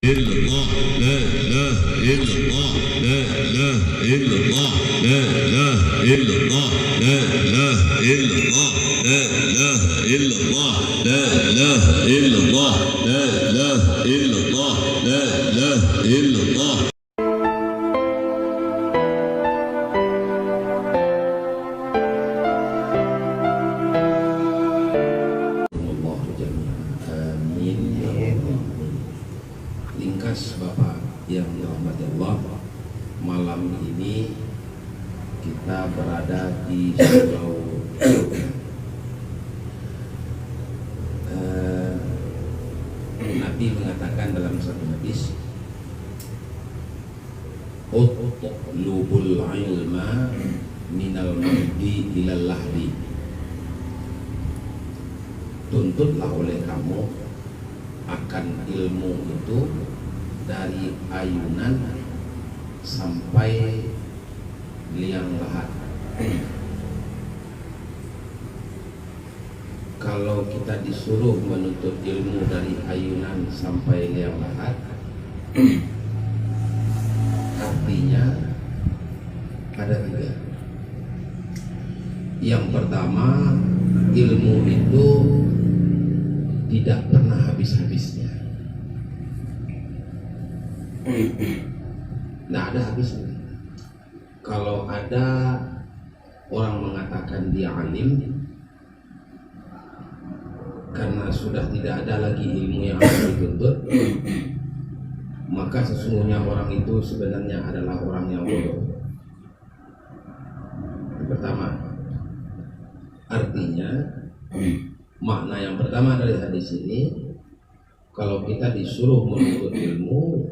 إلا الله لا إله إلا الله لا إله إلا الله لا إله إلا الله لا إله إلا الله لا إله إلا الله لا إله إلا الله لا إله إلا الله لا إله إلا الله. Ringkas Bapak yang dirahmati Allah, malam ini kita berada di Surau Nabi mengatakan dalam satu hadis, utlubul ilma minal mahdi ilal lahdi. Tuntutlah oleh kamu akan ilmu itu dari ayunan sampai liang lahat. Kalau kita disuruh menuntut ilmu dari ayunan sampai liang lahat, artinya ada tiga. Yang pertama, ilmu itu tidak pernah habis-habisnya. Nah, ada habisnya. Kalau ada orang mengatakan dia alim karena sudah tidak ada lagi ilmu yang harus dituntut, maka sesungguhnya orang itu sebenarnya adalah orang yang bodoh. Pertama, artinya makna yang pertama dari hadis ini, kalau kita disuruh menuntut ilmu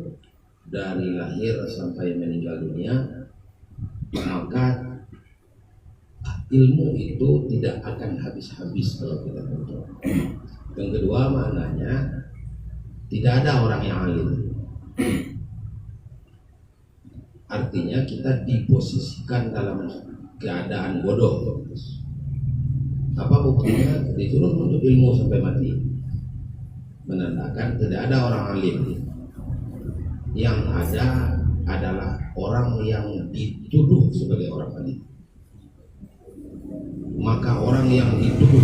dari lahir sampai meninggal dunia, maka ilmu itu tidak akan habis-habis kalau kita tuntut. Yang kedua maknanya, tidak ada orang yang alim. Artinya kita diposisikan dalam keadaan bodoh. Apa buktinya? Disuruh menuntut ilmu sampai mati, menandakan tidak ada orang alim. Yang ada adalah orang yang dituduh sebagai orang alim. Maka orang yang dituduh,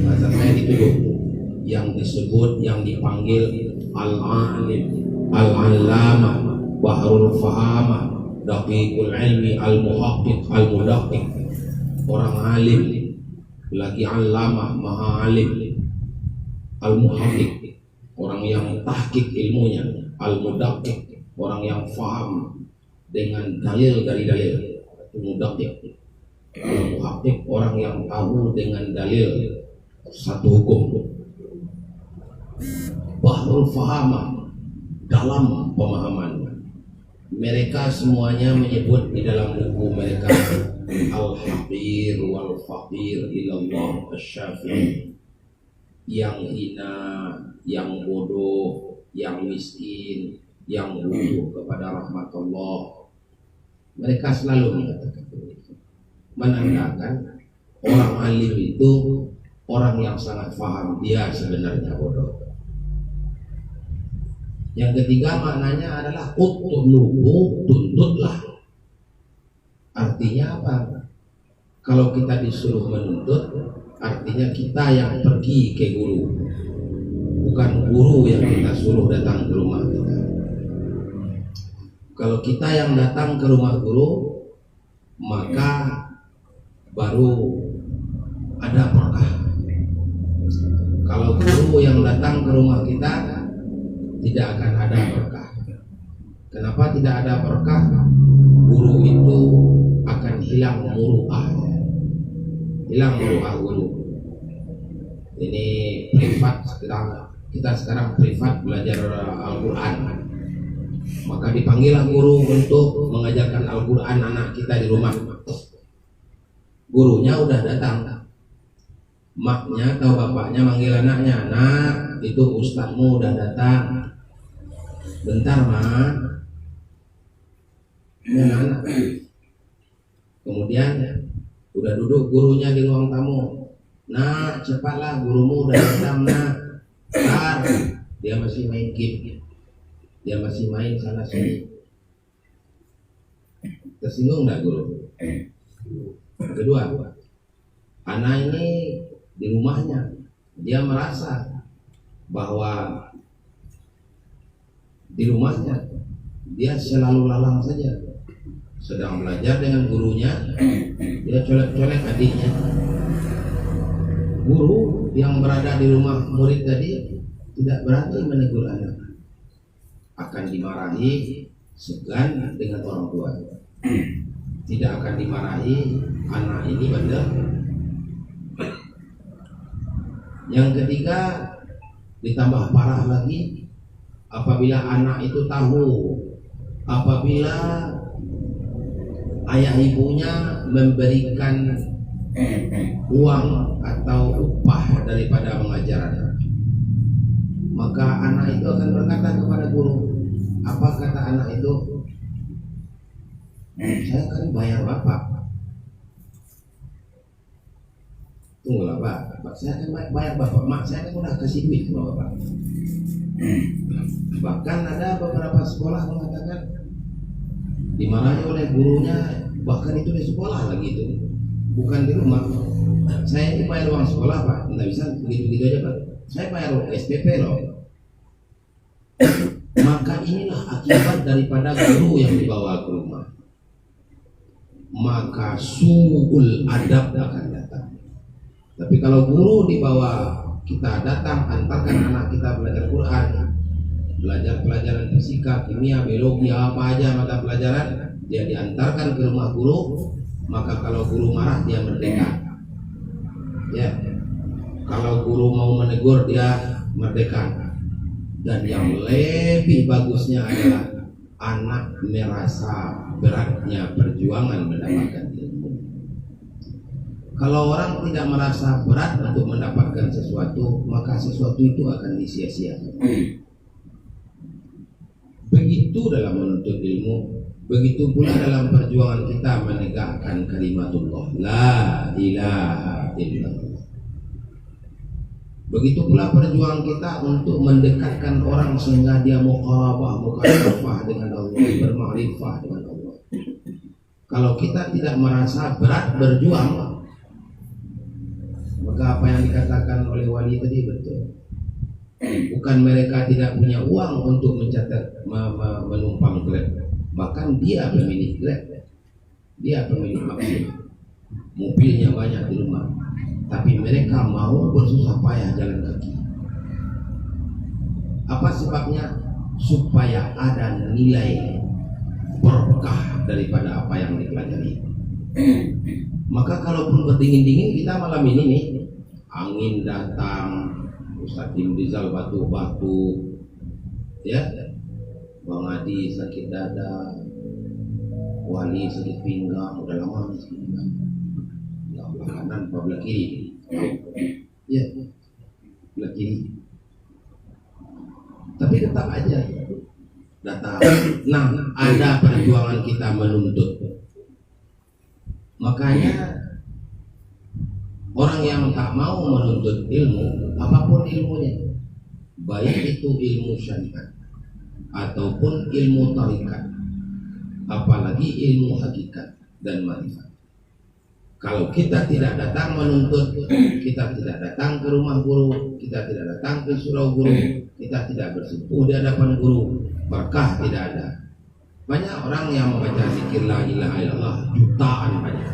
bahasa saya dituduh, yang disebut, yang dipanggil al-alim, al-allama, bahrul fahama, daqiqul ilmi, al-muhaqqiq, al-mudaqqiq. Orang alim, lagi allama, maha alim, al-muhaqqiq, orang yang tahqiq ilmunya, al-mudaqqiq, orang yang faham dengan dalil dari dalil. Mudaqqiq, al-muhaqqiq, orang yang tahu dengan dalil satu hukum. Bahrul fahama, dalam pemahaman. Mereka semuanya menyebut di dalam buku mereka al-haqir wal faqir ilallah asy-syafi'i, yang hina, yang bodoh, yang miskin, yang butuh kepada rahmat Allah. Mereka selalu mengatakan begitu, menandakan orang alim itu orang yang sangat paham, dia sebenarnya bodoh. Yang ketiga maknanya adalah utlubu, tuntutlah. Artinya apa? Kalau kita disuruh menuntut, artinya kita yang pergi ke guru, bukan guru yang kita suruh datang ke rumah kita. Kalau kita yang datang ke rumah guru, maka baru ada berkah. Kalau guru yang datang ke rumah kita, tidak akan ada berkah. Kenapa tidak ada berkah? Guru itu akan hilang muruah. Hilang muruah guru. Ini privat sekarang, kita sekarang privat belajar Al-Quran. Maka dipanggillah guru untuk mengajarkan Al-Quran anak kita di rumah. Gurunya udah datang, maknya atau bapaknya manggil anaknya, "Nak, itu ustadzmu udah datang. Bentar, Mak." Ya, anak. Kemudian udah duduk gurunya di ruang tamu. "Nak, cepatlah, gurumu udah datang, Nak." Bentar, dia masih main game. dia masih main sana sini. Tersinggung nggak guru? Kedua, anak ini di rumahnya dia merasa bahwa di rumahnya dia selalu lalang saja, sedang belajar dengan gurunya dia colek-colek adiknya. Guru yang berada di rumah murid tadi tidak berani menegur anak, akan dimarahi segan dengan orang tua. Tidak akan dimarahi anak ini bandel. Yang ketiga, ditambah parah lagi apabila anak itu tahu apabila ayah ibunya memberikan uang atau upah daripada mengajar anak, maka anak itu akan berkata kepada guru. Apa kata anak itu? Saya kan bayar bapak. Tunggulah pak, saya kan bayar bapak. Mak saya kan udah kasih duit ke bapak. Bahkan ada beberapa sekolah mengatakan dimarahi oleh gurunya, bahkan itu di sekolah lagi itu, bukan di rumah. Saya ini bayar uang sekolah pak, nggak bisa begitu-begitu aja pak. Saya bayar SPP loh. Maka inilah akibat daripada guru yang dibawa ke rumah. Maka su'ul adab akan datang. Tapi kalau guru dibawa, kita datang antarkan anak kita belajar Quran, belajar pelajaran fisika, kimia, biologi, apa aja mata pelajaran, dia diantarkan ke rumah guru, maka kalau guru marah dia merdeka. Ya, kalau guru mau menegur dia merdeka. Dan yang lebih bagusnya adalah anak merasa beratnya perjuangan mendapatkan ilmu. Kalau orang tidak merasa berat untuk mendapatkan sesuatu, maka sesuatu itu akan disia-siakan. Begitu dalam menuntut ilmu, begitu pula dalam perjuangan kita menegakkan kalimatullah la ilaha illallah. Begitu pula perjuangan kita untuk mendekatkan orang sehingga dia muqarabah dengan Allah, bermakrifah dengan Allah. Kalau kita tidak merasa berat berjuang, maka apa yang dikatakan oleh wali tadi betul. Bukan mereka tidak punya uang untuk mencatat menumpang Grab, bahkan dia pemilik Grab, dia pemilik maksud, mobilnya banyak di rumah, tapi mereka mau bersusah payah jalan kaki. Apa sebabnya? Supaya ada nilai berkah daripada apa yang dipelajari. Maka kalaupun berdingin-dingin, kita malam ini nih, angin datang, Ustaz Tim Rizal batu-batu, ya, Bang Adi sakit dada, Wali sakit pinggang, udah lama sakit pinggang, belah kanan, belah kiri, ya, belah kiri. Tapi tetap aja datang. Nah, ada perjuangan kita menuntut. Makanya orang yang tak mau menuntut ilmu, apapun ilmunya, baik itu ilmu syariat ataupun ilmu tarikat, apalagi ilmu hakikat dan ma'rifat, kalau kita tidak datang menuntut, kita tidak datang ke rumah guru, kita tidak datang ke surau guru, kita tidak bersimpuh di hadapan guru, berkah tidak ada. Banyak orang yang membaca zikir la ilaha illallah jutaan banyak,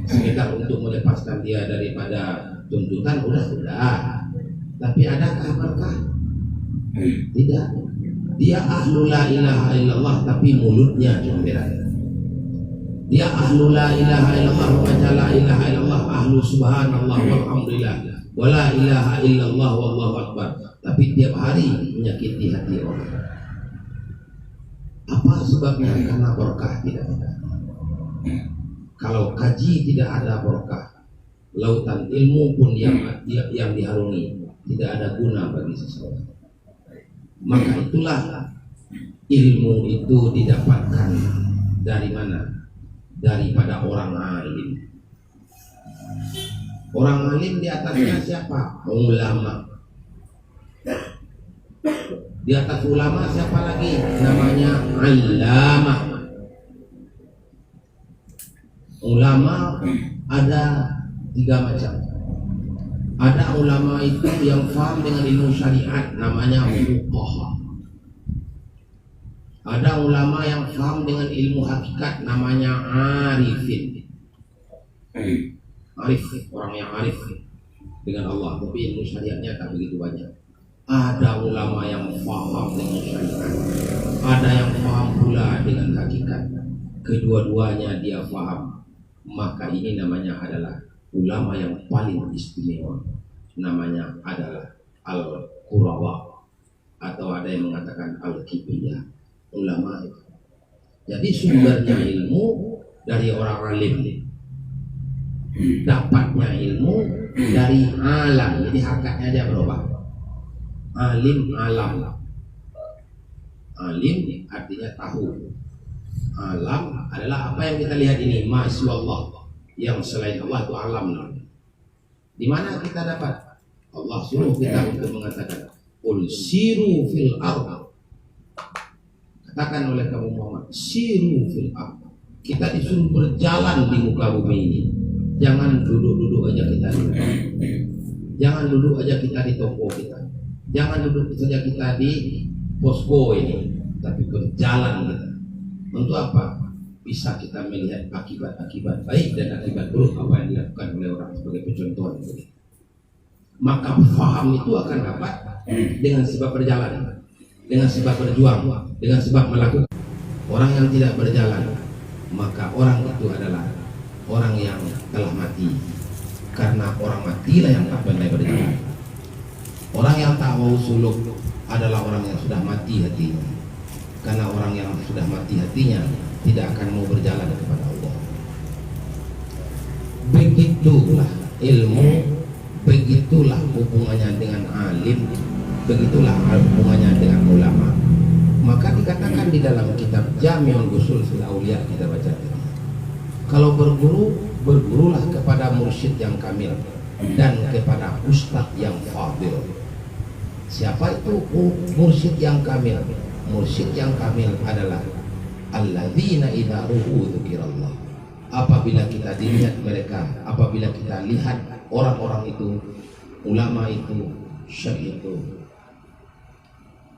sekitar untuk melepaskan dia daripada tuntutan, udah. Tapi adakah berkah? Tidak. Dia ahlu la ilaha illallah tapi mulutnya comberan. Dia ahlu la ilaha illallah, baca la ilaha illallah, ahlu subhanallah walhamdulillah wala ilaha illallah wallahu akbar, tapi tiap hari menyakiti hati orang. Apa sebabnya? Karena berkah tidak ada. Kalau kaji tidak ada berkah, lautan ilmu pun yang diharungi tidak ada guna bagi seseorang. Maka itulah ilmu itu didapatkan dari mana? Daripada orang alim. Orang alim di atasnya siapa? Ulama. Di atas ulama siapa lagi? Namanya allamah. Ulama ada 3 macam. Ada ulama itu yang paham dengan ilmu syariat, namanya fuqaha. Ada ulama yang paham dengan ilmu hakikat, namanya arifin. Arif, orang yang arif dengan Allah, tapi ilmu syariatnya tak begitu banyak. Ada ulama yang paham dengan syariat, ada yang paham pula dengan hakikat. Kedua-duanya dia paham, maka ini namanya adalah ulama yang paling istimewa. Namanya adalah al-qurawa, atau ada yang mengatakan al-kibiyah. Ulama itu jadi sumbernya ilmu dari orang alim, dapatnya ilmu dari alam. Jadi hakatnya aja berubah. Alim, alam. Alim artinya tahu. Alam adalah apa yang kita lihat ini, masya Allah, yang selain Allah itu alam. Di mana kita dapat? Allah suruh kita untuk mengatakan qul siru fil ardh. Katakan oleh kamu Muhammad, siru fil ardh. Kita disuruh berjalan di muka bumi ini. Jangan duduk-duduk aja kita di rumah. Jangan duduk aja kita di toko kita. Jangan duduk saja kita di posko ini, tapi berjalan kita. Untuk apa? Bisa kita melihat akibat-akibat baik dan akibat buruk apa yang dilakukan oleh orang sebagai contoh. Maka faham itu akan dapat dengan sebab berjalan, dengan sebab berjuang, dengan sebab melakukan. Orang yang tidak berjalan, maka orang itu adalah orang yang telah mati. Karena orang matilah yang tak pandai berjalan. Orang yang tak mau suluk adalah orang yang sudah mati hatinya. Karena orang yang sudah mati hatinya tidak akan mau berjalan kepada Allah. Begitulah ilmu, begitulah hubungannya dengan alim, begitulah hubungannya dengan ulama. Maka dikatakan di dalam kitab Jami'ul Ushul fil Auliya, kita baca tadi, kalau berguru, bergurulah kepada mursyid yang kamil dan kepada ustadz yang fadil. Siapa itu mursyid yang kamil? Mursyid yang kamil adalah alladzina idza ru'u dzikirallah. Apabila kita dilihat mereka, apabila kita lihat orang-orang itu, ulama itu, syekh itu,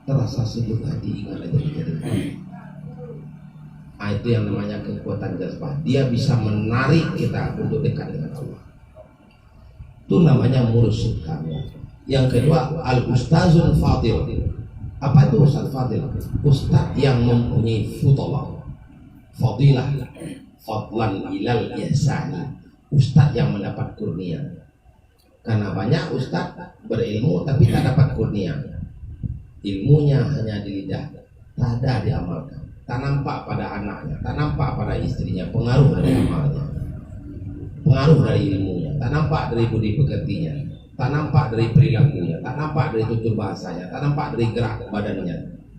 terasa sebut hati, ingat aja kita dengar. Itu yang namanya kekuatan jazbah. Dia bisa menarik kita untuk dekat dengan Allah. Itu namanya mursyid kamil. Yang kedua, al-ustazul fadil. Apa itu ustaz fadil? Ustaz yang mempunyai fudalah, fadilah, fadlan ilal ihsani. Ustaz yang mendapat kurnia. Karena banyak ustaz berilmu tapi tak dapat kurnia. Ilmunya hanya di lidah, tak ada diamalkan. Tak nampak pada anaknya, tak nampak pada istrinya pengaruh dari amalnya, pengaruh dari ilmunya, tak nampak dari budi pekertinya, tak nampak dari perilakunya, tak nampak dari tutur bahasanya, tak nampak dari gerak badannya,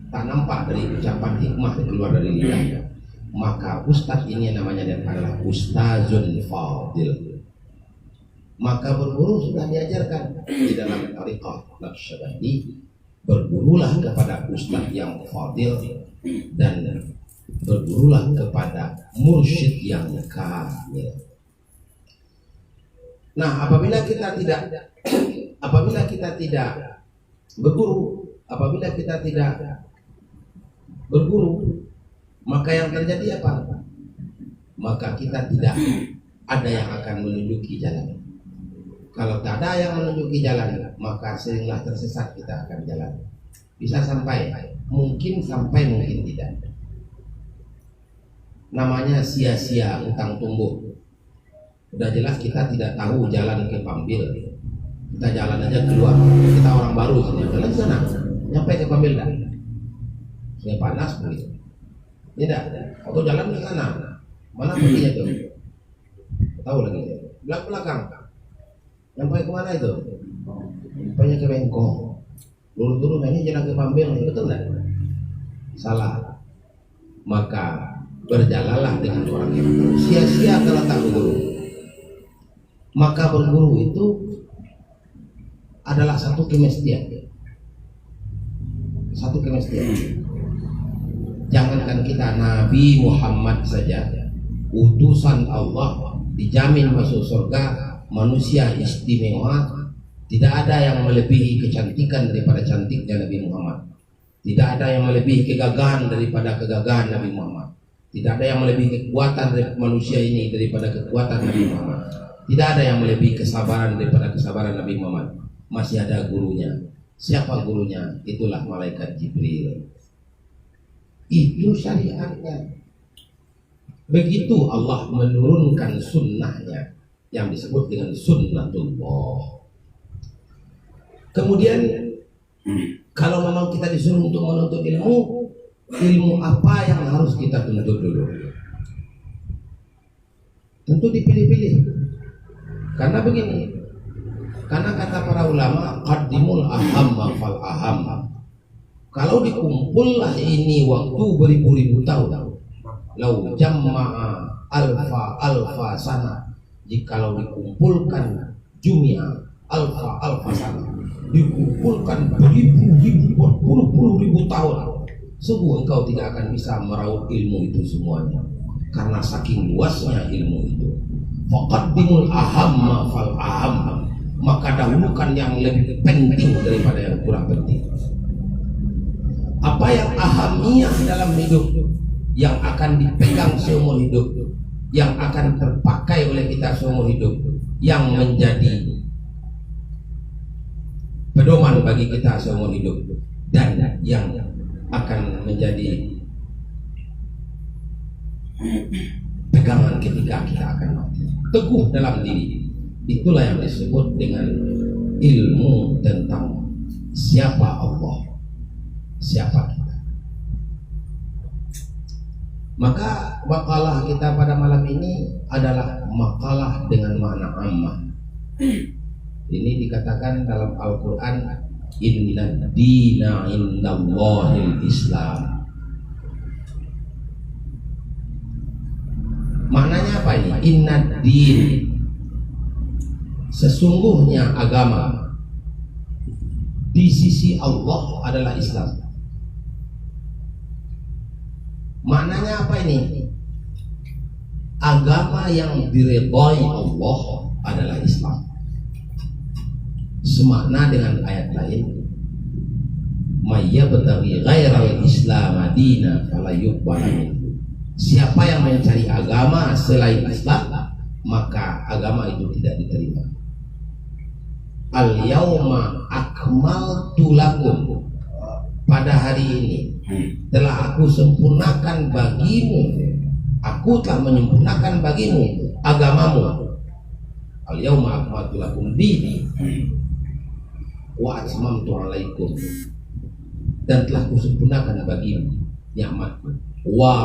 tak nampak dari ucapan hikmah yang keluar dari lidahnya. Maka ustaz ini namanya adalah ustazun fadil. Maka berguru sudah diajarkan di dalam tariqah Naqsyabandi, bergurulah kepada ustaz yang fadil dan bergurulah kepada mursyid yang kamil. Nah, apabila kita tidak berguru, apabila kita tidak berguru, maka yang terjadi apa? Maka kita tidak ada yang akan menunjuki jalan. Kalau tak ada yang menunjuki jalan, maka seringlah tersesat kita akan jalan. Bisa sampai, mungkin sampai, mungkin tidak. Namanya sia-sia utang tumbuh. Udah jelas kita tidak tahu jalan ke Pambil. Kita jalan aja keluar. Kita orang baru sini, jalan sana, nyampe ke Pambil dah. Sungai panas begitu. Tidak, atau jalan ke sana. Mana perginya tuh? Tahu lagi. Belakang. Nyampe ke mana itu? Nyampe ke Bengkong. Lurus ini jalan ke Pambil, betul enggak? Salah. Maka berjalanlah dengan orang yang tahu. Sia-sia kalau tak berguru. Maka berguru itu adalah satu kemestian. satu kemestian. Jangankan kita Nabi Muhammad saja, utusan Allah, dijamin masuk surga, manusia istimewa, tidak ada yang melebihi kecantikan daripada cantiknya Nabi Muhammad. Tidak ada yang melebihi kegagahan daripada kegagahan Nabi Muhammad. Tidak ada yang melebihi kekuatan manusia ini daripada kekuatan Nabi Muhammad. Tidak ada yang melebihi kesabaran daripada kesabaran Nabi Muhammad. Masih ada gurunya. Siapa gurunya? Itulah malaikat Jibril. Itu syariatnya. Begitu Allah menurunkan sunnahnya yang disebut dengan sunnatullah. Kemudian kalau memang kita disuruh untuk menuntut ilmu apa yang harus kita tuntut dulu? Tentu dipilih-pilih. Karena begini, karena kata para ulama, qaddimul ahamma fal ahamma. Kalau dikumpullah ini waktu beribu-ribu tahun, lau jamma'a alfa sana, jikalau dikumpulkan jumia alfa sana, dikumpulkan beribu-ribu, berpuluh-puluh ribu tahun, sungguh engkau tidak akan bisa meraup ilmu itu semuanya, karena saking luasnya ilmu itu. Faqaddimul ahamma fal ahamma, maka dahulukan yang lebih penting daripada yang kurang penting. Apa yang ahamiyah dalam hidup, yang akan dipegang seumur hidup, yang akan terpakai oleh kita seumur hidup, yang menjadi pedoman bagi kita seumur hidup, dan yang akan menjadi pegangan ketika kita akan mati, teguh dalam diri. Itulah yang disebut dengan ilmu tentang siapa Allah, siapa kita. Maka makalah kita pada malam ini adalah makalah dengan makna ammah. Ini dikatakan dalam Al-Quran, inna dina indallahil Islam. Maknanya apa ini? Inna din, sesungguhnya agama di sisi Allah adalah Islam. Maknanya apa ini? Agama yang diridhai Allah adalah Islam. Semakna dengan ayat lain, may yabtaghi ghairal islam madina fala yuqbala minhu. Siapa yang mencari agama selain Islam, maka agama itu tidak diterima. Al yauma akmaltu lakum, pada hari ini telah aku sempurnakan bagimu, aku telah menyempurnakan bagimu agamamu. Al yauma akmaltu lakum dini wa atmamtu alaikum, dan telah kusempurnakan bagimu nikmatku. Wa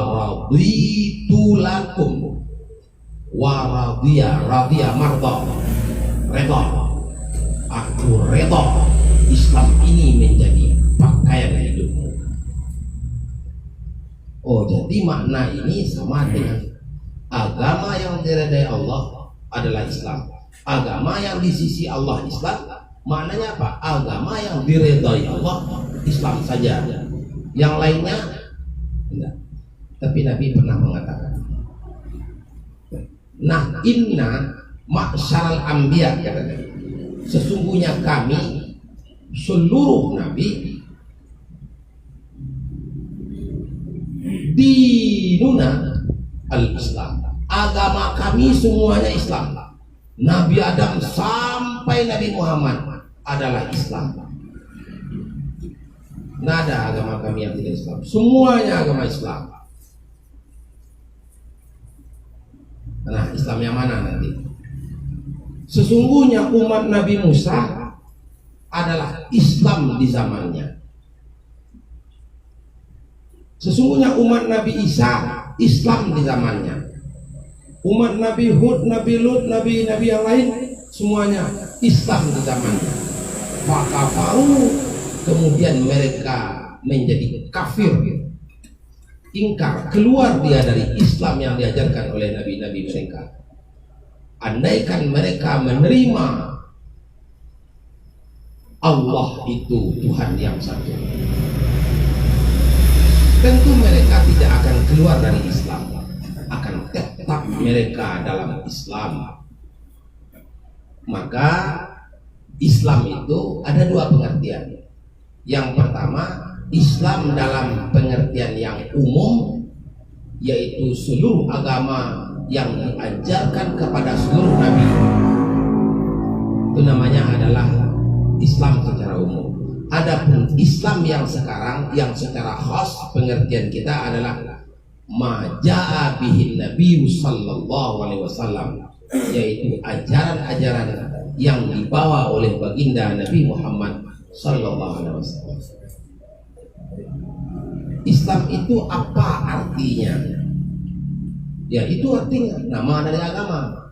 raditu lakum, wa radiya marda, redha, aku redha Islam ini menjadi pakaian hidupmu. Oh, jadi makna ini sama dengan agama yang diridhai Allah adalah Islam. Agama yang di sisi Allah Islam, maknanya apa? Agama yang diridhai Allah Islam saja, yang lainnya enggak. Tapi Nabi pernah mengatakan, nah inna ma'syaral anbiya, sesungguhnya kami seluruh nabi, dinuna al-Islam, agama kami semuanya Islam. Nabi Adam sampai Nabi Muhammad adalah Islam. Nggak ada agama kami yang tidak Islam, semuanya agama Islam. Nah, Islam yang mana nanti? Sesungguhnya umat Nabi Musa adalah Islam di zamannya. Sesungguhnya umat Nabi Isa Islam di zamannya. Umat Nabi Hud, Nabi Lut, Nabi yang lain semuanya Islam di zamannya. Fakafaru, kemudian mereka menjadi kafir, ingkar, keluar dia dari Islam yang diajarkan oleh nabi-nabi mereka. Andaikan mereka menerima Allah itu Tuhan yang satu, tentu mereka tidak akan keluar dari Islam, akan tetap mereka dalam Islam. Maka Islam itu ada dua pengertian. Yang pertama, Islam dalam pengertian yang umum, yaitu seluruh agama yang diajarkan kepada seluruh nabi. Itu namanya adalah Islam secara umum. Adapun Islam yang sekarang, yang secara khas pengertian kita adalah maja'a bihin Nabi sallallahu alaihi wasallam, yaitu ajaran-ajaran yang dibawa oleh baginda Nabi Muhammad sallallahu alaihi wasallam. Islam itu apa artinya? Ya, itu artinya nama dari agama.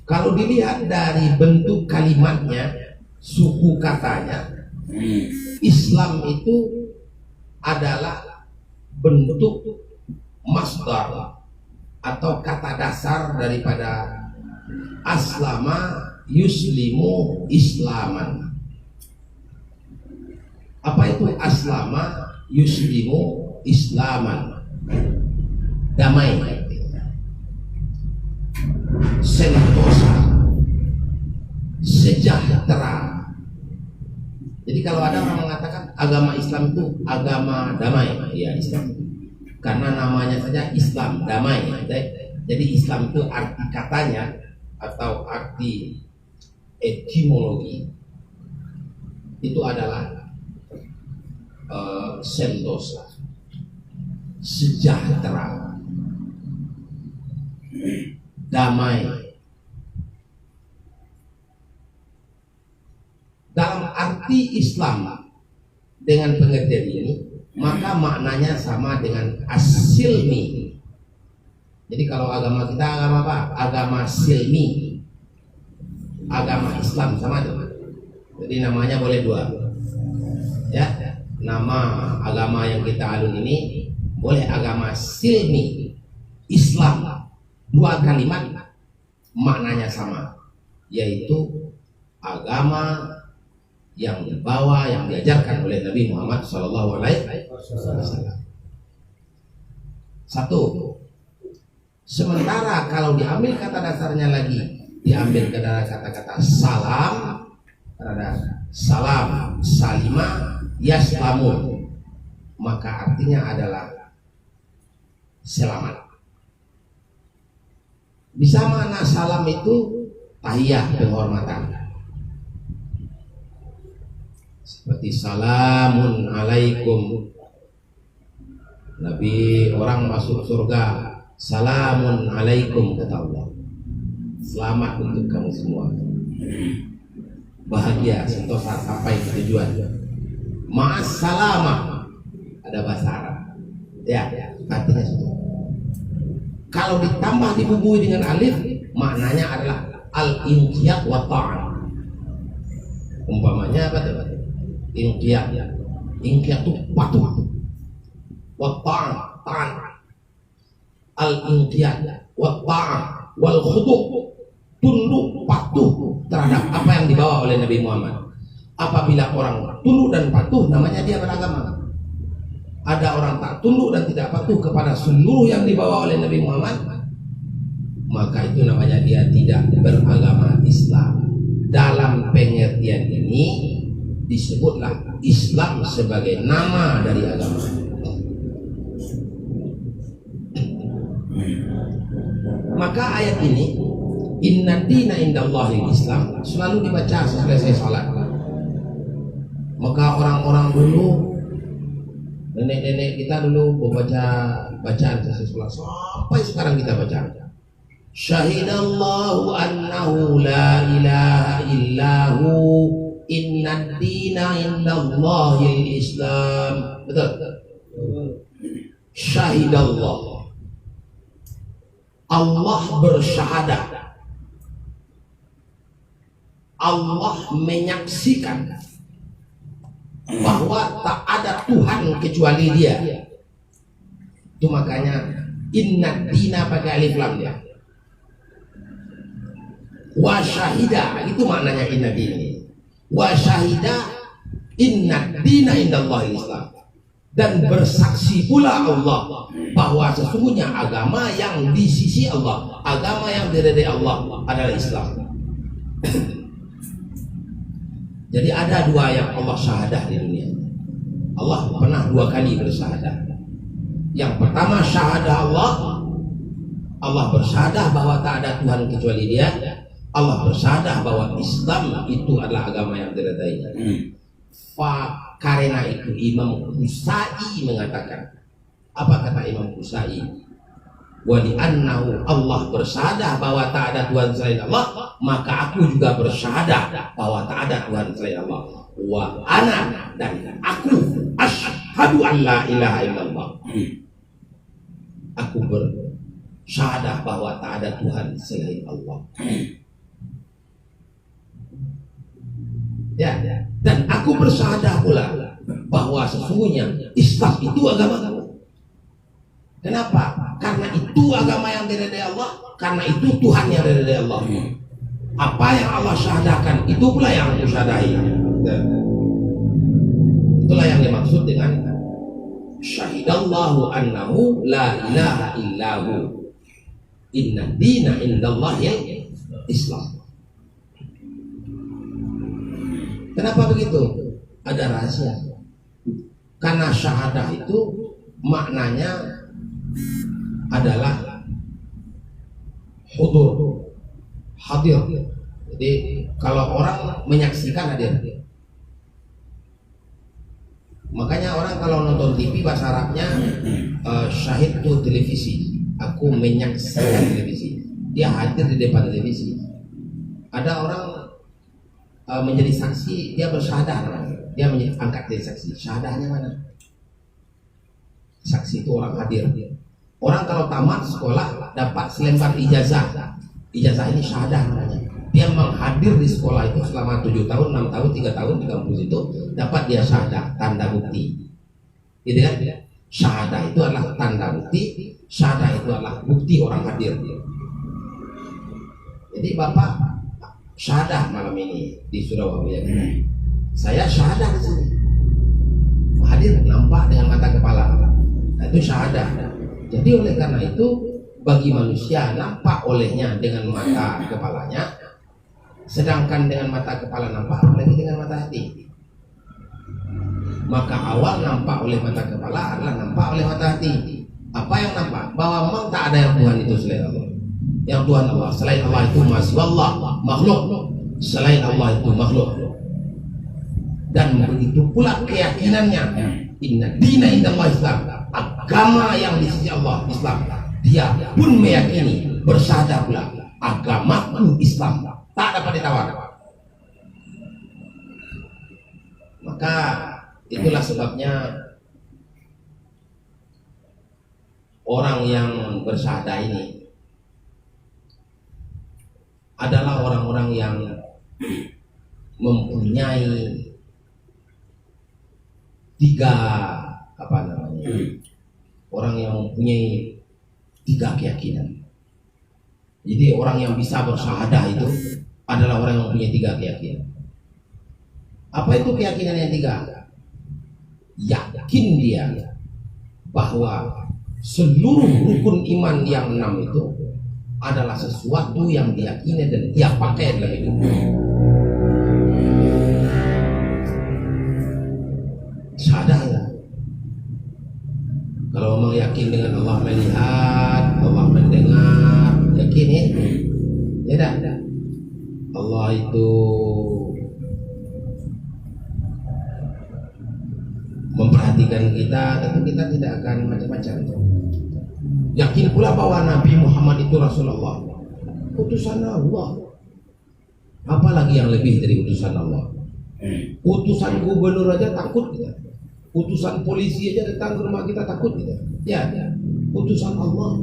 Kalau dilihat dari bentuk kalimatnya, suku katanya, Islam itu adalah bentuk masdar atau kata dasar daripada aslama yuslimu islaman. Apa itu aslama yuslimu islaman? Damai, sentosa, sejahtera. Jadi kalau ada orang mengatakan agama Islam itu agama damai, ya Islam, karena namanya saja Islam, damai. Jadi Islam itu arti katanya atau arti etimologi itu adalah sentosa, sejahtera, damai. Dalam arti Islam dengan pengertian ini, maka maknanya sama dengan as-silmi. Jadi kalau agama kita agama apa? Agama silmi, agama Islam sama itu. Jadi namanya boleh dua. Ya, nama agama yang kita alun ini boleh agama silmi, Islam. Dua kalimat maknanya sama, yaitu agama yang dibawa, yang diajarkan oleh Nabi Muhammad Sallallahu Alaihi Wasallam. Satu. Sementara kalau diambil kata dasarnya lagi, diambil ke dalam kata-kata salam, ada salam, salima, yaslamun, maka artinya adalah selamat. Bisa mana salam itu tahiyah, penghormatan. Seperti salamun alaikum. Nabi orang masuk surga, salamun alaikum kata Allah. Selamat untuk kamu semua. Bahagia, sentosa sampai ke tujuan. Ma'assalamah, ada bahasa Arab. Ya, artinya itu. Kalau ditambah dibubuhi dengan alif, maknanya adalah al-inqiyad wa ta'an. Umpamanya apa tuh? Inqiyad. Inqiyad itu patuh. Wa ta'an. Al-inqiyad wa ta'an wal khudu', tunduk patuh terhadap apa yang dibawa oleh Nabi Muhammad. Apabila orang tunduk dan patuh, namanya dia beragama. Ada orang tak tunduk dan tidak patuh kepada seluruh yang dibawa oleh Nabi Muhammad, maka itu namanya dia tidak beragama Islam. Dalam pengertian ini disebutlah Islam sebagai nama dari agama. Maka ayat ini, inna dina indallahil Islam, selalu dibaca selesai salat. Maka orang-orang dulu, nenek-nenek kita dulu membaca bacaan selesai salat sampai sekarang kita baca. Syahidallahu annahu la ilaha illahu inna dina indallahil Islam. Betul? Syahidallah, Allah bersyahadat, Allah menyaksikan bahwa tak ada Tuhan kecuali Dia. Itu makanya inna dina pakai alif lam dia. Wa syahida, itu maknanya inna dina. Wa syahida inna dina indallahil Islam. Dan bersaksi pula Allah bahwa sesungguhnya agama yang di sisi Allah, agama yang diridai Allah adalah Islam. Jadi ada dua yang Allah syahadah di dunia. Allah pernah dua kali bersyahadah. Yang pertama syahadah Allah bersyahadah bahwa tak ada Tuhan kecuali Dia. Allah bersyahadah bahwa Islam itu adalah agama yang diridai. Karena itu Imam Qusai mengatakan, apa kata Imam Qusai? Wa li'annahu Allah bersyahadah bahwa tak ada Tuhan selain Allah, maka aku juga bersyahadah bahwa tak ada Tuhan selain Allah. Wa ana, dan aku asyhadu an la ilaha illallah. Aku bersyahadah bahwa tak ada Tuhan selain Allah. Ya, dan aku bersyahadah pula bahwa sesungguhnya Islam itu agama. Kenapa? Karena itu agama yang diridai Allah, karena itu Tuhan yang diridai Allah. Apa yang Allah syahadahkan, itu pula yang aku syahadahi. Itulah yang dimaksud dengan syahidallahu annahu la ilaha illahu inna dina indallahil Islam. Kenapa begitu? Ada rahasia. Karena syahadah itu maknanya adalah hadir. Jadi kalau orang menyaksikan hadir. Makanya orang kalau nonton TV bahasa Arabnya syahid itu televisi. Aku menyaksikan televisi. Dia hadir di depan televisi. Ada orang menjadi saksi, dia bersyahadah namanya. Dia angkat jadi saksi. Syahadahnya mana? Saksi itu orang hadir. Orang kalau tamat sekolah dapat selembar ijazah. Ijazah ini syahadah namanya. Dia menghadir di sekolah itu selama 7 tahun, 6 tahun, 3 tahun di kampus itu, dapat dia syahadah, tanda bukti. Gitu kan? Syahadah itu adalah tanda bukti. Syahadah itu adalah bukti orang hadir. Jadi Bapak syahadah malam ini di Surabaya. Saya syahadah di sini. Hadir, nampak dengan mata kepala. Nah, itu syahadah. Jadi oleh karena itu bagi manusia nampak olehnya dengan mata kepalanya, sedangkan dengan mata kepala nampak apalagi dengan mata hati. Maka awal nampak oleh mata kepala adalah nampak oleh mata hati. Apa yang nampak? Bahwa memang tak ada yang Tuhan itu selain Allah. Yang Tuhan Allah, selain Allah itu masih Allah, makhluk. Selain Allah itu makhluk. Dan begitu pula keyakinannya. Inna dina indallah Islam. Agama yang di sisi Allah Islam. Dia pun meyakini, bersyahadah pula, agamaku Islam, tak dapat ditawar. Maka itulah sebabnya orang yang bersyahadah ini adalah orang-orang yang mempunyai orang yang mempunyai 3 keyakinan. Jadi orang yang bisa bersyahadah itu adalah orang yang mempunyai 3 keyakinan. Apa itu keyakinan yang 3? Yakin dia bahwa seluruh rukun iman yang 6 itu adalah sesuatu yang diyakini dan dia pakai dalam hidupnya. Syahadah ya. Kalau memang yakin dengan Allah melihat, Allah mendengar, yakin ya? Tidak. Allah itu memperhatikan kita, tentu kita tidak akan macam-macam. Yakin pula bahwa Nabi Muhammad itu Rasulullah, utusan Allah. Apalagi yang lebih dari utusan Allah? Utusan gubernur aja takut kita. Utusan polisi aja datang ke rumah kita takut kita. Ya, utusan Allah.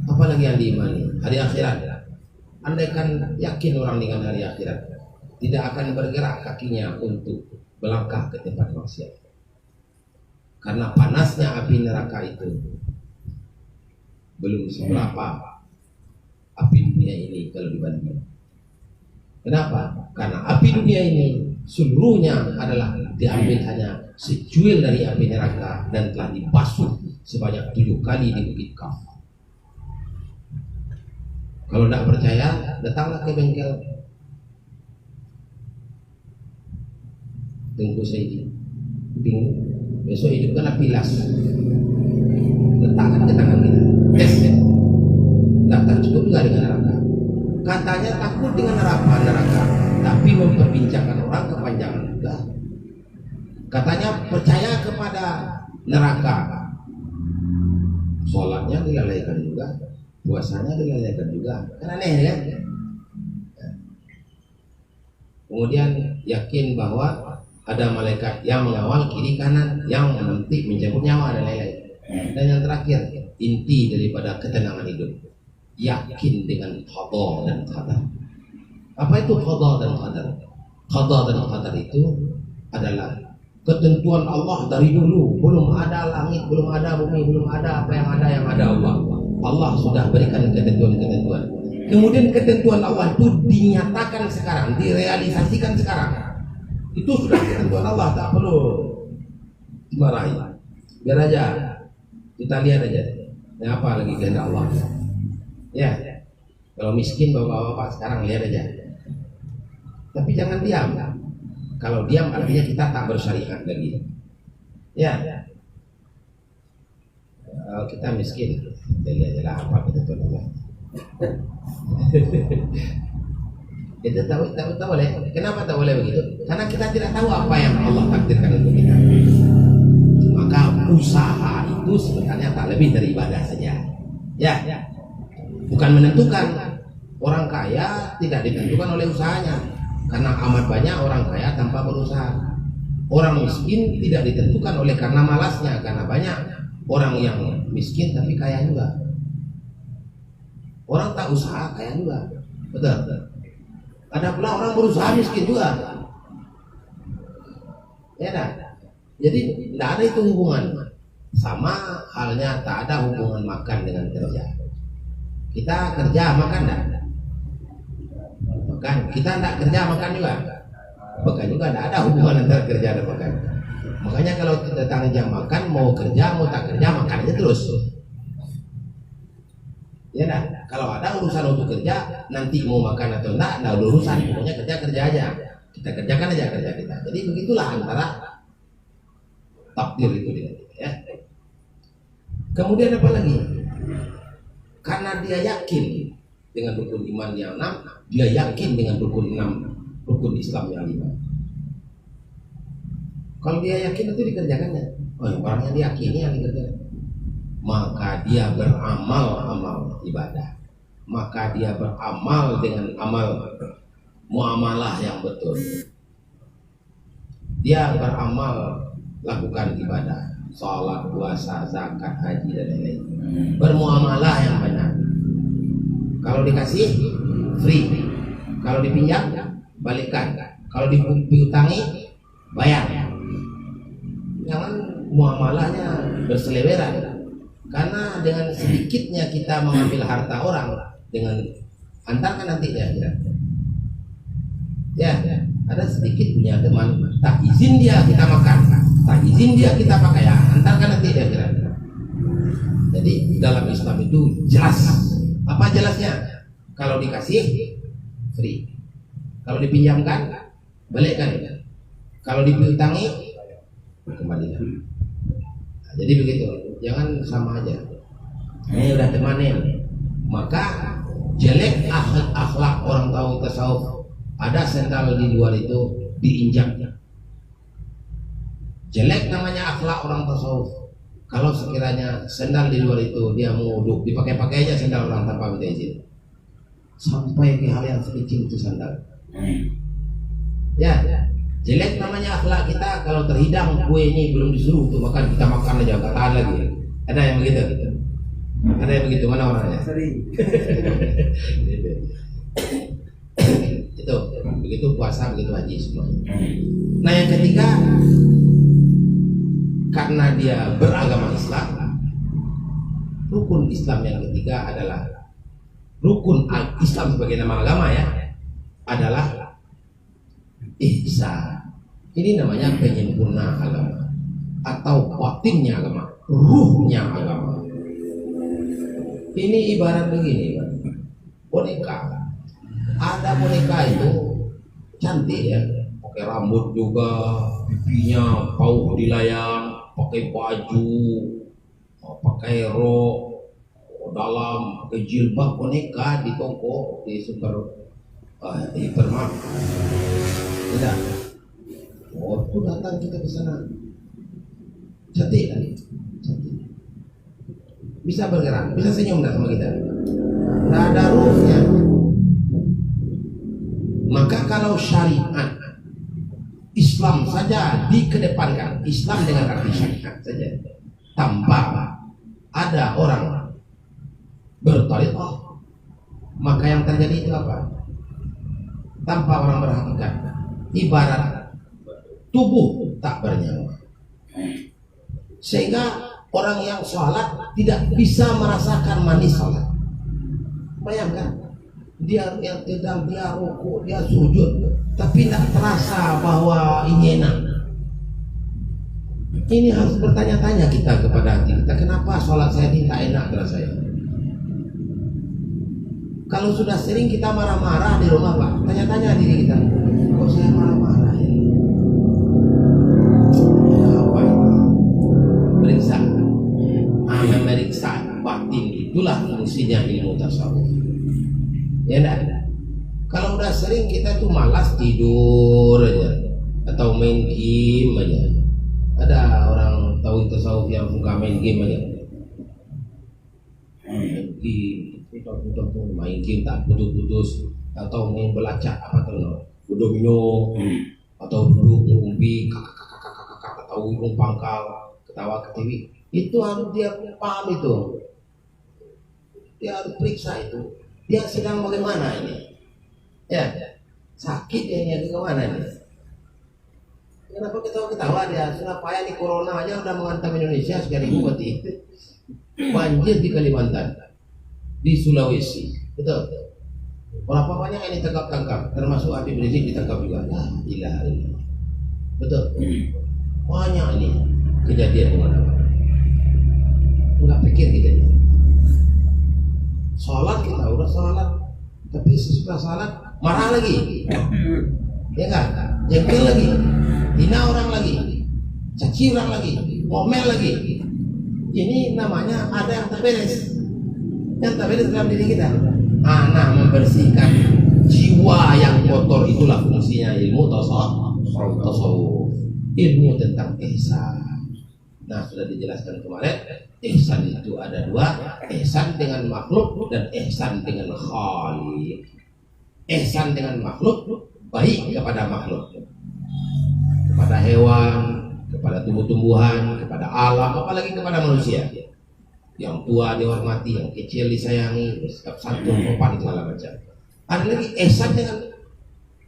Apalagi yang diimani hari akhirat. Andaikan yakin orang dengan hari akhirat, tidak akan bergerak kakinya untuk melangkah ke tempat maksiat. Karena panasnya api neraka itu belum seberapa api dunia ini kalau dibandingkan. Kenapa? Karena api dunia ini seluruhnya adalah diambil hanya secuil dari api neraka dan telah dibasuh sebanyak 7 kali di Bukit Kaf. Kalau tidak percaya, datanglah ke bengkel Tengku Saidi. Besok hidupkanlah pilas, letakkan ke tangan kita, tes. Tak cukup juga dengan neraka. Katanya takut dengan neraka, tapi memperbincangkan orang kepanjangan juga. Katanya percaya kepada neraka, sholatnya dilalaikan juga, puasanya dilalaikan juga. Kan aneh kan? Kemudian yakin bahwa ada malaikat yang mengawal kiri kanan, yang menanti mencabut nyawa dan lain-lain. Dan yang terakhir, inti daripada ketenangan hidup, yakin dengan qada dan qadar. Apa itu qada dan qadar? Qada dan qadar itu adalah ketentuan Allah dari dulu. Belum ada langit, belum ada bumi, belum ada apa yang ada Allah. Allah sudah berikan ketentuan-ketentuan. Kemudian ketentuan Allah itu dinyatakan sekarang, direalisasikan sekarang. Itu sudah ketentuan Allah, tak perlu dimarahi. Biar aja kita lihat aja. Nah, apa lagi kehendak Allah? Ya, kalau miskin bapak-bapak sekarang lihat aja. Tapi jangan diam. Kalau diam artinya kita tak bersyariat lagi. Ya. Kalau kita miskin, lihat aja apa ketentuan Allah. Itu tahu boleh. Kenapa tak boleh begitu? Karena kita tidak tahu apa yang Allah takdirkan untuk kita. Maka usaha itu sebenarnya tak lebih dari ibadah saja. Ya. Bukan menentukan. Orang kaya tidak ditentukan oleh usahanya. Karena amat banyak orang kaya tanpa berusaha. Orang miskin tidak ditentukan oleh karena malasnya. Karena banyak orang yang miskin tapi kaya juga. Orang tak usaha kaya juga. Betul. Ada pula orang berusaha miskin juga. Ya dah. Jadi tidak ada itu hubungan. Sama halnya tak ada hubungan makan dengan kerja. Kita kerja makan enggak? Makan. Kita enggak kerja makan juga. Makan juga enggak ada hubungan antara kerja dan makan. Makanya kalau datang jam makan, mau kerja mau tak kerja makan aja terus. Ya dah. Kalau ada urusan untuk kerja, nanti mau makan atau enggak ada urusan. Pokoknya kerja aja. Kita kerjakan aja kerja kita. Jadi begitulah antara takdir itu dengan kita, ya. Kemudian apa lagi? Karena dia yakin dengan rukun iman yang 6, dia yakin dengan rukun 6, rukun Islam yang 5. Kalau dia yakin itu dikerjakannya. Oh, orang yang diyakini yang dikerjakan. Maka dia beramal ibadah. Maka dia beramal dengan amal muamalah yang betul. Dia beramal lakukan ibadah, sholat, puasa, zakat, haji dan lain-lain. Bermuamalah yang banyak. Kalau dikasih free, kalau dipinjam balikkan, kalau diutangi bayar. Jangan muamalahnya berseleweran. Karena dengan sedikitnya kita mengambil harta orang, dengan antarkan nanti ya, ada sedikit punya teman, tak izin dia kita makan, tak izin dia kita pakai, ya antarkan nanti dia kira. Jadi dalam Islam itu jelas. Apa jelasnya? Kalau dikasih free, kalau dipinjamkan balikkan, kalau dipiutangi kembalikan. Nah, jadi begitu. Jangan sama aja. Ini udah temanin. Maka jelek akhlak orang tahu tasawuf. Ada sendal di luar itu diinjaknya. Jelek namanya akhlak orang tasawuf. Kalau sekiranya sendal di luar itu dia menguduk, dipakai-pakai aja sendal orang tanpa minta izin. Sampai ke hal yang sekecil itu sandal. Ya. Jelek namanya akhlak kita kalau terhidang kue ini belum disuruh untuk makan, kita makan aja, nggak tahan lagi. Ada yang begitu? Ada yang begitu? Mana orangnya? Itu begitu puasa, begitu haji semua. Nah yang ketiga, karena dia beragama Islam, rukun Islam yang ketiga adalah rukun Islam sebagai nama agama, ya, adalah ihsan. Ini namanya penyempurna agama atau batinnya agama, ruhnya agama. Ini ibarat begini, Pak. Boneka. Ada boneka itu cantik ya, pakai rambut juga, pipinya pauk dilayang, pakai baju, pakai rok dalam, pakai jilbab, boneka di toko, di hypermarket. Tidak. Oh, itu datang kita ke sana. Cantik kan? Cantik. Bisa bergerak, bisa senyum nggak sama kita? Nggak ada ruhnya. Maka kalau syariat Islam saja dikedepankan, Islam dengan arti syariat saja, tanpa ada orang bertariqah, maka yang terjadi itu apa? Tanpa orang berhakikat, ibarat tubuh tak bernyawa, sehingga orang yang sholat tidak bisa merasakan manis sholat. Bayangkan, dia yang sedang dia rukuk, dia sujud, tapi tidak terasa bahwa ini enak. Ini harus bertanya-tanya kita kepada hati kita, kenapa sholat saya ini tak enak rasanya? Kalau sudah sering kita marah-marah di rumah, Pak, tanya-tanya diri kita, kok saya marah-marah ya? Apa itu? Periksa. Memeriksa batin, itulah fungsinya ilmu tasawuf. Ya enggak? Kalau udah sering kita tuh malas tidur aja atau main game aja. Ada orang tahu tasawuf yang suka main game aja. Main game tak putus-putus, atau main belacak apa tuh, domino, atau duduk ngumpi kakak atau ujung pangkal ketawa ke TV. Itu harus dia paham, itu dia harus periksa itu dia sedang bagaimana ini ya, sakit dia ini bagaimana ini, kenapa ketawa dia? Surabaya di corona aja udah menghantam Indonesia sekali berarti. Banjir di Kalimantan, di Sulawesi, betul. Berapa banyak yang ditangkap, termasuk Habib Rizik ditangkap juga. La ilaha illallah. Betul. Banyak ini kejadian di mana-mana. Enggak pikir kita ini. Sholat kita udah sholat, tapi sesudah sholat marah lagi, ya kan? Jengkel lagi, hina orang lagi, caci orang lagi, ngomel lagi. Ini namanya ada yang terberes. Yang terberes dalam diri kita. Nah, membersihkan jiwa yang kotor itulah fungsinya ilmu tasawuf. Ilmu tentang ihsan. Nah, sudah dijelaskan kemarin, ihsan itu ada dua, ihsan dengan makhluk dan ihsan dengan khaliq. Ihsan dengan makhluk, baik kepada makhluk, kepada hewan, kepada tumbuh-tumbuhan, kepada alam, apalagi kepada manusia. Yang tua dihormati, yang kecil disayangi, bersikap santun, sopan, segala macam. Ada lagi ihsan dengan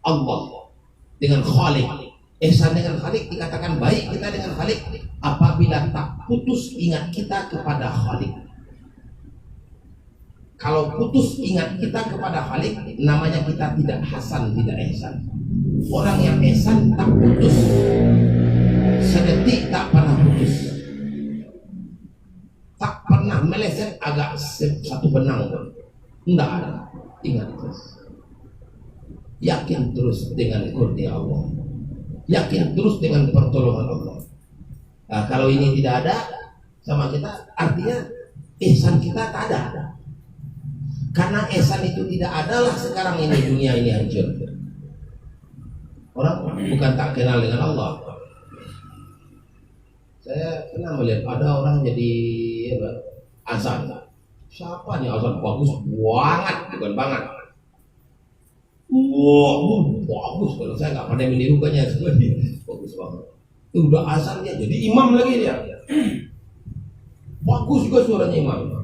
Allah, dengan khaliq. Ihsan dengan khaliq dikatakan baik kita dengan khaliq apabila tak putus ingat kita kepada khaliq. Kalau putus ingat kita kepada khaliq, namanya kita tidak hasan, tidak ihsan. Orang yang ihsan tak putus, sedetik tak pernah putus, tak pernah meleset agak satu benang pun, tidak ada. Ingat terus, yakin terus dengan kurnia Allah, yakin terus dengan pertolongan Allah. Nah, kalau ini tidak ada sama kita, artinya ihsan kita tak ada. Karena ihsan itu tidak adalah sekarang ini dunia ini hancur. Orang bukan tak kenal dengan Allah. Saya pernah melihat ada orang jadi azan. Siapa nih azan bagus banget, bukan banget. Wah, bagus. Kalau saya nggak pandai menirukannya sebenarnya bagus banget. Itu udah azan dia jadi imam lagi dia. Bagus juga suaranya imam.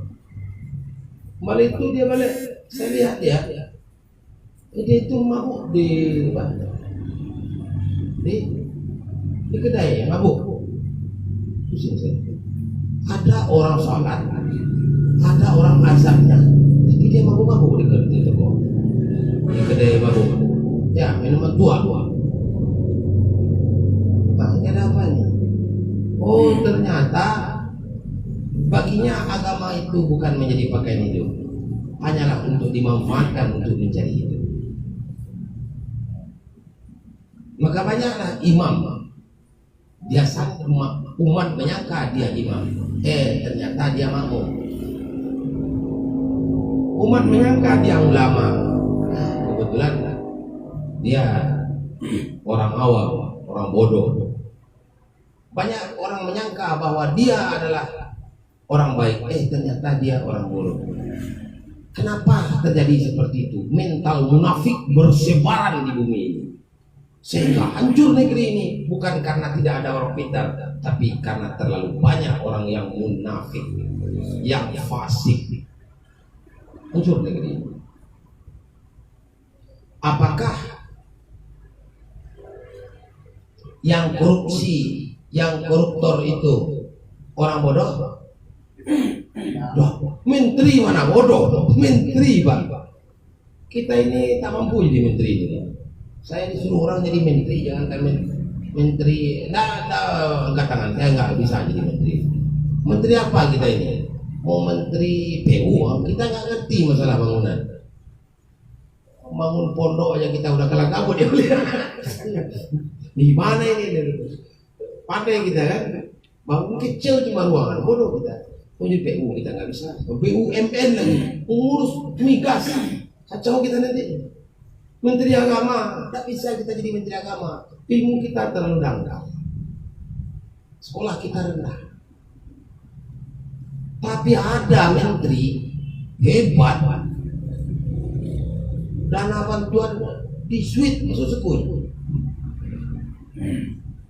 Malah itu dia balik, saya lihat dia itu mabuk di kedai mabuk. Ada orang sholat, ada orang azannya, tapi dia mabuk-mabuk di toko, di kedai mabuk. Ya, minuman tua. Oh, ternyata baginya agama itu bukan menjadi pakaian hidup, hanyalah untuk dimanfaatkan untuk mencari hidup. Maka banyaklah imam, biasa umat menyangka dia imam, ternyata dia makmum. Umat menyangka dia ulama, kebetulan dia orang awam, orang bodoh. Banyak orang menyangka bahwa dia adalah orang baik, ternyata dia orang bodoh. Kenapa terjadi seperti itu? Mental munafik bersebaran di bumi ini, sehingga hancur negeri ini. Bukan karena tidak ada orang pintar, tapi karena terlalu banyak orang yang munafik, yang fasik. Hancur negeri ini. Apakah yang korupsi, yang koruptor itu orang bodoh? Loh, menteri mana bodoh? Menteri, Pak. Kita ini tak mampu jadi menteri ini. Saya disuruh orang jadi menteri, jangan menteri. Angkat tangan, saya nggak bisa jadi menteri. Menteri apa kita ini? Mau menteri PU, kita nggak ngerti masalah bangunan. Bangun pondok aja kita udah kalah kabut ya. Di mana ini? Pandai kita kan? Bangun kecil cuma ruangan, bodoh kita. Punya PU kita nggak bisa. BUMN lagi, pengurus migas, kacau kita nanti. Menteri Agama, tak bisa kita jadi Menteri Agama. Ilmu kita terlalu dangkal, sekolah kita rendah. Tapi ada menteri hebat, dana bantuan di suite masuk sekul.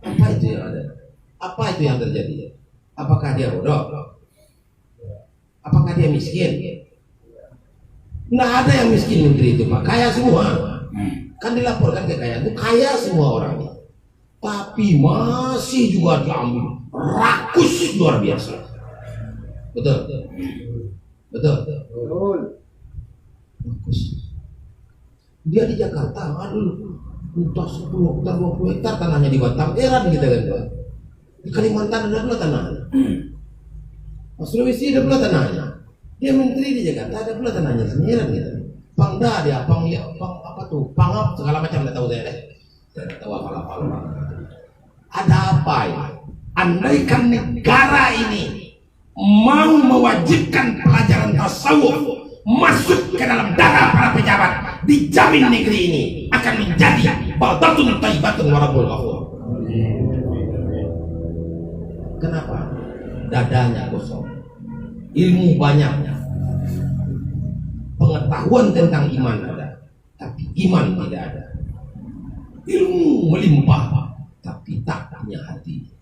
Apa itu yang ada? Apa itu yang terjadi? Apakah dia bodoh? Apakah dia miskin? Nggak ada yang miskin menteri itu, Pak. Kaya semua. Kan dilaporkan kekayaan itu kaya semua orangnya. Tapi masih juga diambil. Rakus luar biasa. Betul. Rakus. Dia di Jakarta, aduh, entah 10 hektar, 20 hektar tanahnya di Batam, heran kita kan, Pak. Di Kalimantan ada pula tanahnya. Mas Sulawesi ada pula tanahnya. Dia menteri di Jakarta ada pula tanahnya, heran kita. Pangda dia, apa tuh, pangap segala macam, tidak tahu saya deh. Saya tidak tahu apa-apa. Ada apa ya? Andaikan negara ini mau mewajibkan pelajaran tasawuf masuk ke dalam dana para pejabat, dijamin negeri ini akan menjadi baldatun thayyibatun wa rabbul ghafur. Kenapa? Dadanya kosong, ilmu banyaknya, pengetahuan tentang iman ada, tapi iman tidak ada. Ilmu melimpah, tapi tak punya hati.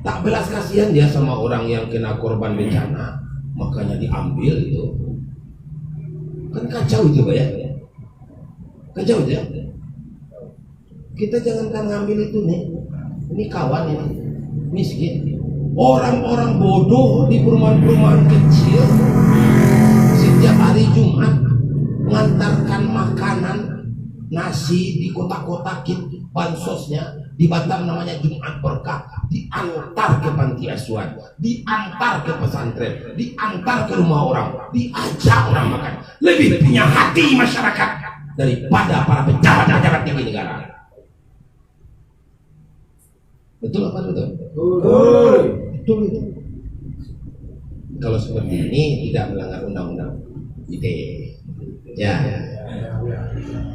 Tak belas kasihan dia sama orang yang kena korban bencana, makanya diambil itu. Kan kacau itu, Pak ya. Kacau ya. Kita jangankan ngambil itu nih. Ini kawan ini miskin. Orang-orang bodoh di perumahan-perumahan kecil setiap hari Jumat mengantarkan makanan, nasi di kotak-kotakin bansosnya. Di Batam namanya Jumat Berkah, diantar ke panti asuhan, diantar ke pesantren, diantar ke rumah orang, diajak orang makan. Lebih punya hati masyarakat daripada para pejabat-pejabat tinggi negara. Betul apa betul? Betul itu. Kalau seperti ini tidak melanggar undang-undang ITE. Ya.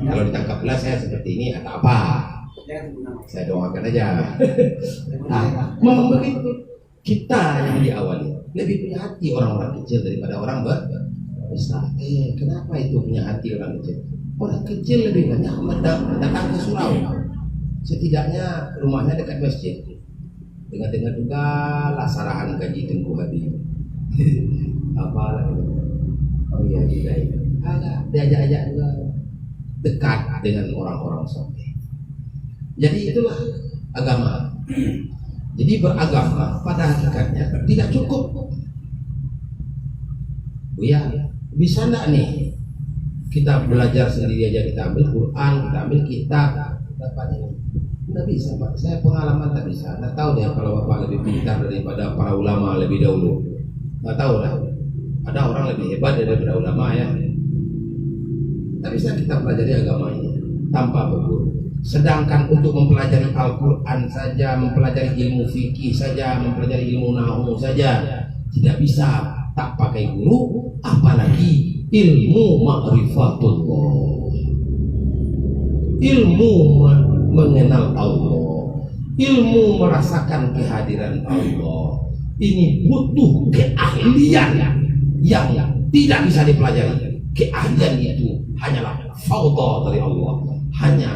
Kalau ditangkap pula saya seperti ini atau apa? Saya doakan aja. Nah, memang begitu. Kita yang diawali lebih punya hati orang-orang kecil daripada orang besar. Kenapa itu punya hati orang kecil? Orang kecil lebih banyak datang ke surau. Setidaknya rumahnya dekat masjid. Dengar-dengar juga lah sarahan gaji Tengku Hadi. Apa lagi? Oh iya juga itu. Ada diajak-ajak juga dekat dengan orang-orang soleh. Jadi itulah agama. Jadi beragama pada hakikatnya tidak cukup. Ya, bisa enggak nih kita belajar sendiri aja, kita ambil Quran, kita ambil kitab, dapat ini. Tidak bisa Pak, saya pengalaman tak bisa. Nggak tahu deh kalau Bapak lebih pintar daripada para ulama lebih dahulu. Nggak tahu lah. Ada orang lebih hebat daripada ulama ya. Tak bisa kita pelajari agama ini tanpa berguru. Sedangkan untuk mempelajari Al-Quran saja, mempelajari ilmu fikih saja, mempelajari ilmu nahwu saja, tidak bisa tak pakai guru, apalagi ilmu ma'rifatullah, ilmu mengenal Allah, ilmu merasakan kehadiran Allah. Ini butuh keahlian yang tidak bisa dipelajari. Keahlian itu hanyalah fauda dari Allah. Hanya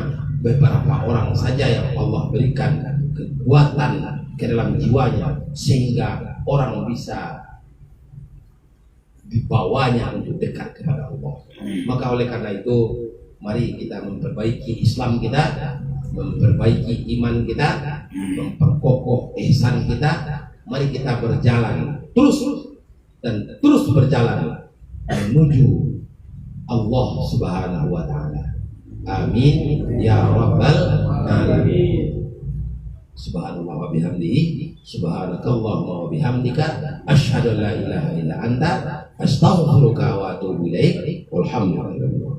beberapa orang saja yang Allah berikan kekuatan ke dalam jiwanya sehingga orang bisa dibawanya untuk dekat kepada Allah. Maka oleh karena itu, mari kita memperbaiki Islam kita, memperbaiki iman kita, memperkokoh ihsan kita. Mari kita berjalan terus berjalan menuju Allah Subhanahu wa taala. Amin ya rabbal alamin. Subhanallah wa bihamdihi, subhanakallahumma wa bihamdika, asyhadu an la ilaha illa anta, astaghfiruka wa atubu ilaik. Walhamdulillah.